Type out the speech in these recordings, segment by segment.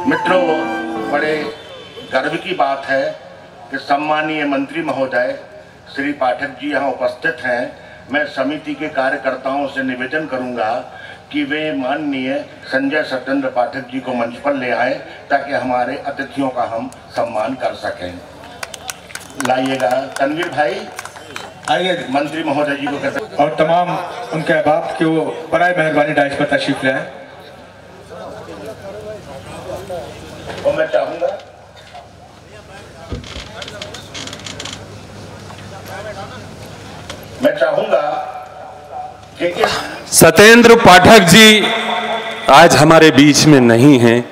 मित्रों, बड़े गर्व की बात है कि सम्मानीय मंत्री महोदय श्री पाठक जी यहाँ उपस्थित हैं। मैं समिति के कार्यकर्ताओं से निवेदन करूंगा कि वे माननीय संजय सत्येंद्र पाठक जी को मंच पर ले आए ताकि हमारे अतिथियों का हम सम्मान कर सकें। लाइएगा तनवीर भाई, आइए मंत्री महोदय जी को कहते हैं। और तमाम उनके अहबाब के वो बराए मेहरबानी डाइस पर तशरीफ ले आए। और मैं चाहूंगा कि सत्येंद्र पाठक जी आज हमारे बीच में नहीं हैं,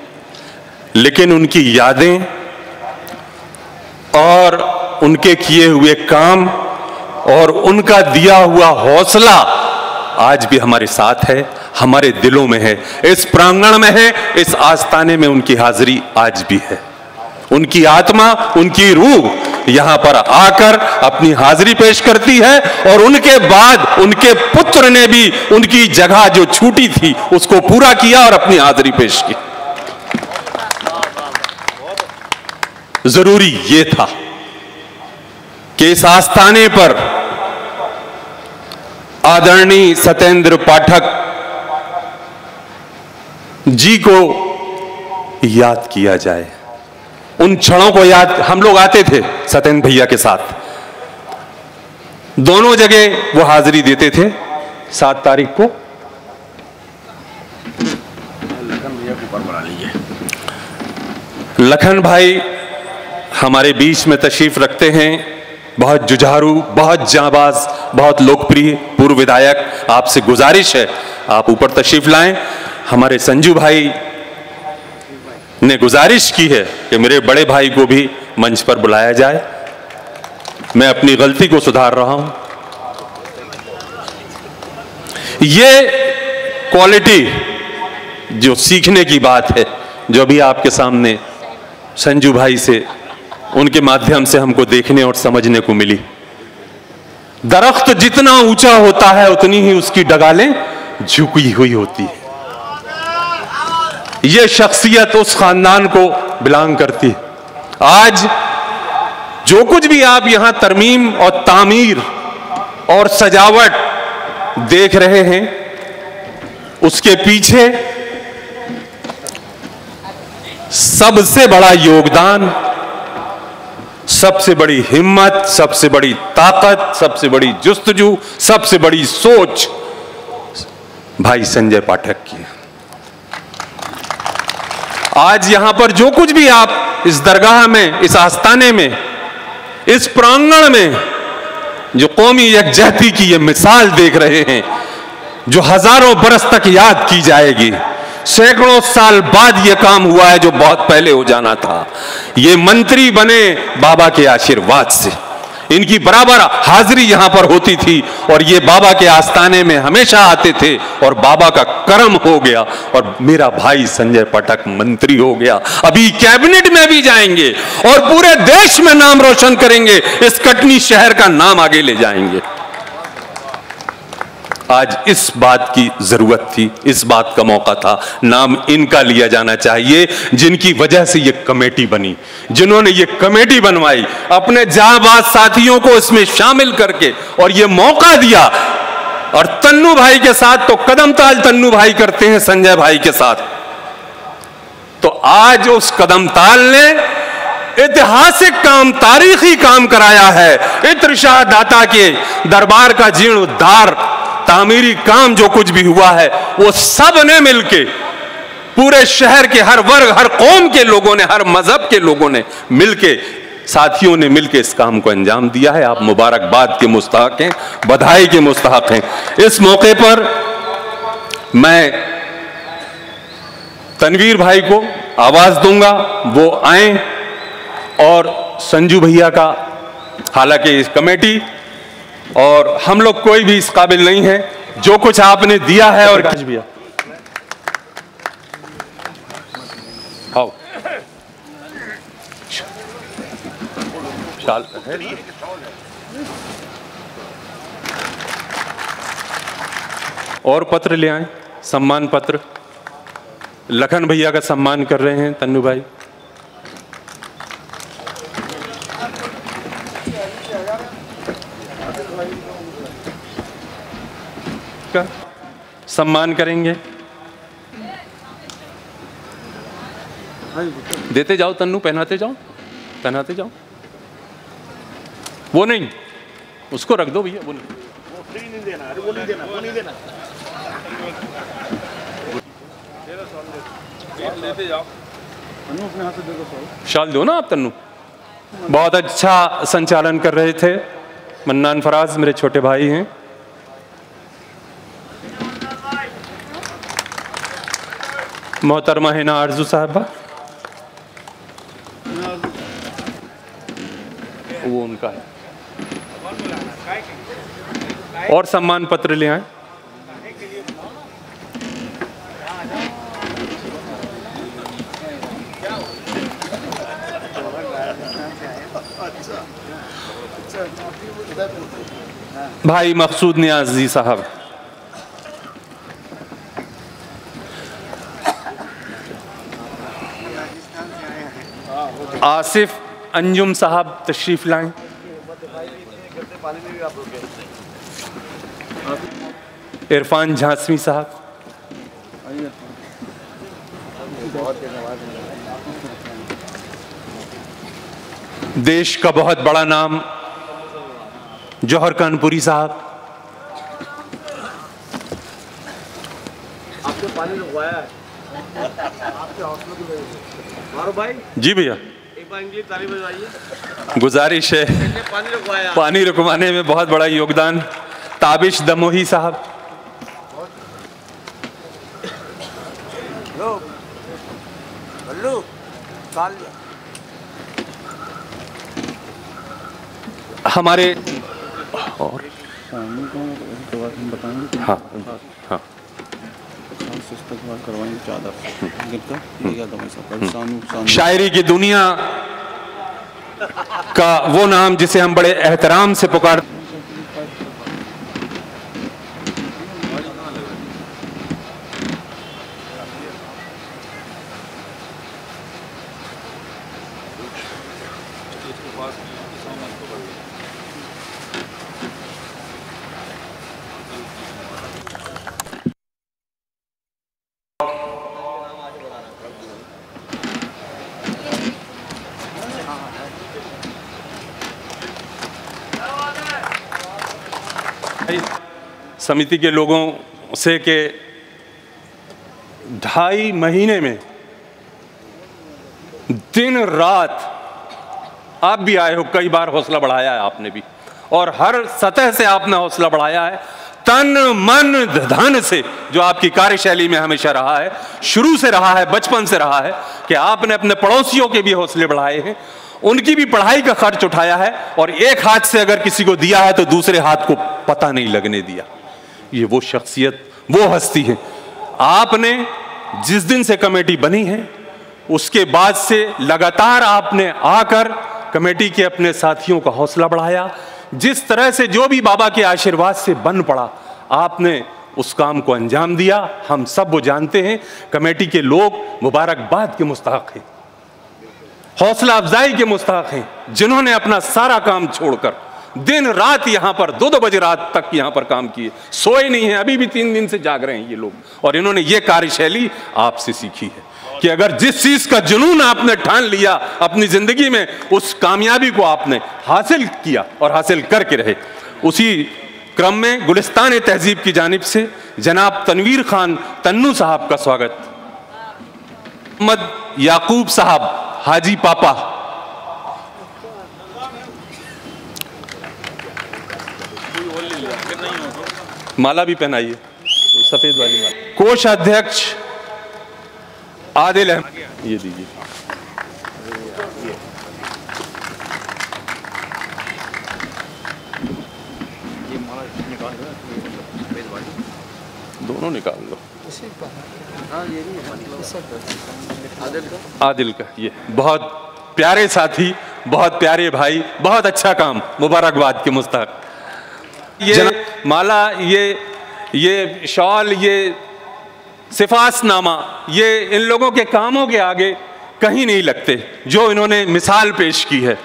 लेकिन उनकी यादें और उनके किए हुए काम और उनका दिया हुआ हौसला आज भी हमारे साथ है, हमारे दिलों में है, इस प्रांगण में है, इस आस्थाने में उनकी हाजिरी आज भी है। उनकी आत्मा, उनकी रूह यहां पर आकर अपनी हाजिरी पेश करती है और उनके बाद उनके पुत्र ने भी उनकी जगह जो छूटी थी उसको पूरा किया और अपनी हाजिरी पेश की। जरूरी ये था कि इस आस्थाने पर आदरणीय सत्येंद्र पाठक जी को याद किया जाए। उन क्षणों को याद, हम लोग आते थे सत्येंद्र भैया के साथ, दोनों जगह वो हाजिरी देते थे। 7 तारीख को लखन भाई हमारे बीच में तशरीफ रखते हैं, बहुत जुझारू, बहुत जांबाज, बहुत लोकप्रिय पूर्व विधायक। आपसे गुजारिश है आप ऊपर तशरीफ लाएं। हमारे संजू भाई ने गुजारिश की है कि मेरे बड़े भाई को भी मंच पर बुलाया जाए। मैं अपनी गलती को सुधार रहा हूं। ये क्वालिटी जो सीखने की बात है, जो भी आपके सामने संजू भाई से, उनके माध्यम से हमको देखने और समझने को मिली। दरख्त जितना ऊंचा होता है उतनी ही उसकी डगालें झुकी हुई होती है। यह शख्सियत उस खानदान को बिलोंग करती है। आज जो कुछ भी आप यहां तरमीम और तामीर और सजावट देख रहे हैं, उसके पीछे सबसे बड़ा योगदान, सबसे बड़ी हिम्मत, सबसे बड़ी ताकत, सबसे बड़ी जुस्तजू, सबसे बड़ी सोच भाई संजय पाठक की है। आज यहां पर जो कुछ भी आप इस दरगाह में, इस आस्थाने में, इस प्रांगण में जो कौमी यकजहती की ये मिसाल देख रहे हैं, जो हजारों बरस तक याद की जाएगी, सैकड़ों साल बाद ये काम हुआ है जो बहुत पहले हो जाना था। ये मंत्री बने बाबा के आशीर्वाद से, इनकी बराबर हाजिरी यहां पर होती थी और ये बाबा के आस्थाने में हमेशा आते थे और बाबा का करम हो गया और मेरा भाई संजय पाठक मंत्री हो गया। अभी कैबिनेट में भी जाएंगे और पूरे देश में नाम रोशन करेंगे, इस कटनी शहर का नाम आगे ले जाएंगे। आज इस बात की जरूरत थी, इस बात का मौका था। नाम इनका लिया जाना चाहिए जिनकी वजह से ये कमेटी बनी, जिन्होंने ये कमेटी बनवाई, अपने जाबाज साथियों को इसमें शामिल करके और ये मौका दिया। और तन्नू भाई के साथ तो कदम ताल तन्नू भाई करते हैं संजय भाई के साथ, तो आज उस कदम ताल ने ऐतिहासिक काम, तारीखी काम कराया है। इत्र शाह दाता के दरबार का जीर्णोद्धार, तामीरी काम जो कुछ भी हुआ है, वो सब ने मिलके, पूरे शहर के हर वर्ग, हर कौम के लोगों ने, हर मजहब के लोगों ने मिलके, साथियों ने मिलके इस काम को अंजाम दिया है। आप मुबारकबाद के मुस्तहक हैं, बधाई के मुस्तहक हैं। इस मौके पर मैं तनवीर भाई को आवाज दूंगा, वो आए और संजू भैया का, हालांकि इस कमेटी और हम लोग कोई भी इस काबिल नहीं है, जो कुछ आपने दिया है। और भैया आओ, शाल और पत्र ले आए, सम्मान पत्र। लखन भैया का सम्मान कर रहे हैं तन्नू भाई। का सम्मान करेंगे। देते जाओ तन्नू, पहनाते जाओ, पहनाते जाओ। वो नहीं, उसको रख दो भैया, वो नहीं, वो फ्री नहीं देना, अरे वो नहीं देना, वो नहीं देना। लेते जाओ तन्नू, अपने हाथ से दे दो। शाल दो ना आप तन्नू। बहुत अच्छा संचालन कर रहे थे मन्नान फराज, मेरे छोटे भाई हैं। मोहतरमा हिना आरजू साहबा, वो उनका है। और सम्मान पत्र ले आए। भाई मकसूद नियाजी साहब, आसिफ अंजुम साहब तशरीफ लाएं। इरफान झांसवी साहब, देश का बहुत बड़ा नाम जौहर कानपुरी साहब, आपने पानी रुकवाया है आपके हौसलों की वजह से। मारो भाई जी भैया, एक बार इंग्लिश ताली बजवाइए। गुजारिश है, पानी रुकवाया, पानी रुकवाने में बहुत बड़ा योगदान ताबिश दमोही साहब। हमारे और हाँ हाँ शायरी की दुनिया का वो नाम जिसे हम बड़े एहतराम से पुकार, समिति के लोगों से कि 2.5 महीने में दिन रात आप भी आए हो, कई बार हौसला बढ़ाया है आपने भी, और हर सतह से आपने हौसला बढ़ाया है, तन मन धन से, जो आपकी कार्यशैली में हमेशा रहा है, शुरू से रहा है, बचपन से रहा है कि आपने अपने पड़ोसियों के भी हौसले बढ़ाए हैं, उनकी भी पढ़ाई का खर्च उठाया है, और एक हाथ से अगर किसी को दिया है तो दूसरे हाथ को पता नहीं लगने दिया। ये वो शख्सियत, वो हस्ती है। आपने जिस दिन से कमेटी बनी है उसके बाद से लगातार आपने आकर कमेटी के अपने साथियों का हौसला बढ़ाया। जिस तरह से जो भी बाबा के आशीर्वाद से बन पड़ा, आपने उस काम को अंजाम दिया। हम सब वो जानते हैं, कमेटी के लोग मुबारकबाद के मुस्तहक हैं, हौसला अफजाई के मुस्तहक हैं, जिन्होंने अपना सारा काम छोड़कर दिन रात यहां पर 2-2 बजे रात तक यहां पर काम किए, सोए नहीं हैं, अभी भी 3 दिन से जाग रहे हैं ये लोग। और इन्होंने ये कार्यशैली आपसे सीखी है कि अगर जिस चीज का जुनून आपने ठान लिया अपनी जिंदगी में, उस कामयाबी को आपने हासिल किया और हासिल करके रहे। उसी क्रम में गुलिस्तान तहजीब की जानिब से जनाब तनवीर खान तन्नू साहब का स्वागत। मोहम्मद याकूब साहब हाजी पापा, माला भी पहनाइए, सफेद वाली माला। कोषाध्यक्ष आदिल अहमद, ये दीजिए। दोनों निकाल लो। आदिल का ये बहुत प्यारे साथी, बहुत प्यारे भाई, बहुत अच्छा काम, मुबारकबाद के मुस्तहक। ये माला, ये शॉल, सिफासनामा, ये इन लोगों के कामों के आगे कहीं नहीं लगते जो इन्होंने मिसाल पेश की है।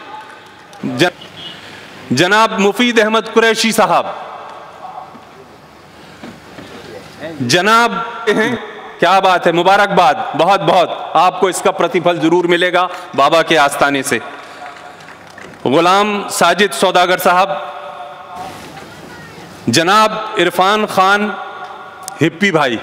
जनाब मुफीद अहमद कुरैशी साहब, जनाब हैं, क्या बात है, मुबारकबाद, बहुत बहुत, आपको इसका प्रतिफल जरूर मिलेगा बाबा के आस्थाने से। गुलाम साजिद सौदागर साहब, जनाब इरफान खान हिप्पी भाई,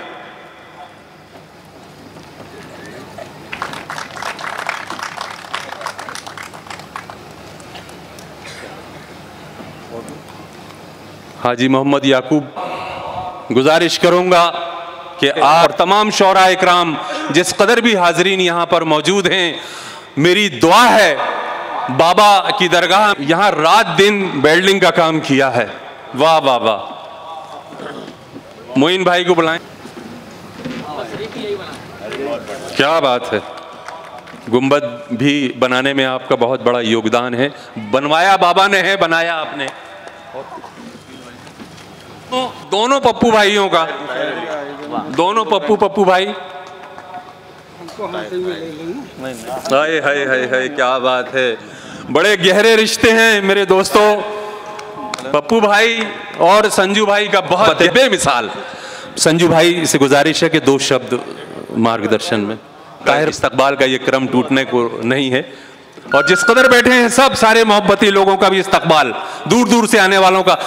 हाजी मोहम्मद याकूब, गुजारिश करूंगा कि आप और तमाम शौरा इकराम जिस कदर भी हाजरीन यहाँ पर मौजूद हैं, मेरी दुआ है बाबा की दरगाह, यहाँ रात दिन वेल्डिंग का काम किया है। वाह वाह वाह, मोइन भाई को बुलाएं, क्या बात है। गुंबद भी बनाने में आपका बहुत बड़ा योगदान है, बनवाया बाबा ने है, बनाया आपने। दोनों पप्पू भाइयों का, दोनों पप्पू भाई, हाय हाय हाय हाय, क्या बात है, बड़े गहरे रिश्ते हैं मेरे दोस्तों। पप्पू भाई और संजू भाई का बहुत बेमिसाल। संजू भाई से गुजारिश है कि 2 शब्द मार्गदर्शन में। ताहिर इस्तकबाल का ये क्रम टूटने को नहीं है, और जिस कदर बैठे हैं सब सारे मोहब्बती लोगों का भी इस्तकबाल, दूर दूर से आने वालों का।